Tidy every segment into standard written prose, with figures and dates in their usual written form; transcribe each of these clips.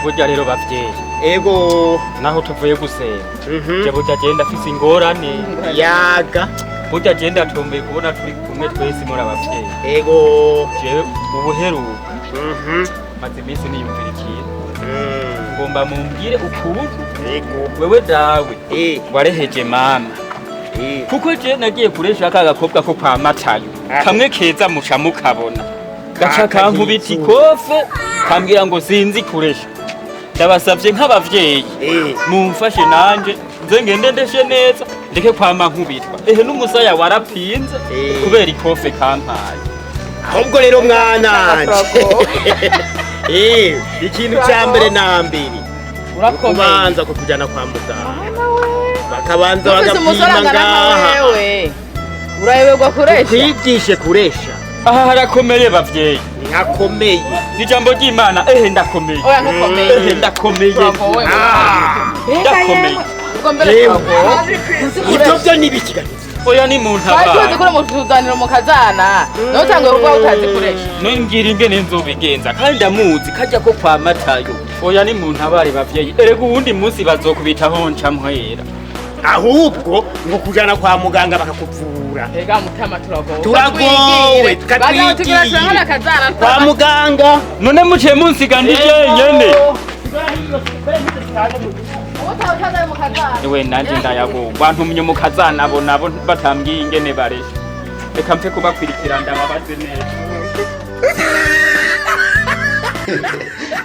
burya rero bavyeyi ego naho tuvuye gusenga je burya genda afise ingorane yaga burya genda atomboye kubona turi kumwe twese muri abavyeyi ego jewe ubuheruka maze iminsi niyumvira ikintu ngomba mumbwire ukuntu ego wewe dawe wareheje mama kuko je nagiye kuresha ka gakobwa ko kwa Matayo kamwe keza muca mukabona gaca kankubita ikofe kambwira ngo sinzi kuresha ndabasavye nk'abavyeyi mumfashe nanje nze ngende ndeshe neza ndeke kwama nkubitwa n'umusaya warapinze kubera ikofe kampaye ahubwo rero mwananje ikintu cya mbere na mbere kubanza kukujyana kwa muganga bakabanza bagapima ngaha urayoberwa kuresha kwigishe kuresha aha harakomeye bavyeyi hakomeye ijambo ry'Imana ndakomeye oya ntukomeye ndakomeye ibyo byo nibikiganiro oya ni muntu abana tuzi kuri mu tuzaniro mu kazana no tango ruko utazi kuresha nongira ingene nzobigenza kandi ndamuzi kajya ko kwa Matayo oya ni muntu abari bavyeyi erega uwundi munsi bazokubitaho nca muhera ahubwo ngo kujana kwa muganga bakakuvura ega mutama turagowe tukatwigira kwa muganga none muciye munsiga ndi jenyene ewe nanje ndayagurwa ntumye mu kazana abo nabo batambwiye ingene baresha reka mpfe kubakwirikira ndababaze neza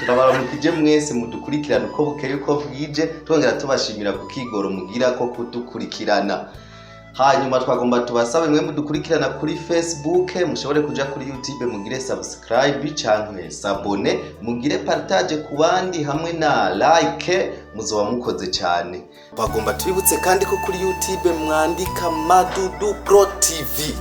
turabaramukije mwese mudukurikirana uko bukeye uko bwije twongera tubashimira ku kigoro mugira ko kudukurikirana hanyuma twagomba tubasabe mwe mudukurikirana kuri Facebook mushobore kuja kuri YouTube mugire subscribe canke sabone mugire partage ku bandi hamwe na like muzoba mukoze cyane twagomba tubibutse kandi ko kuri YouTube mwandika Madudu Pro TV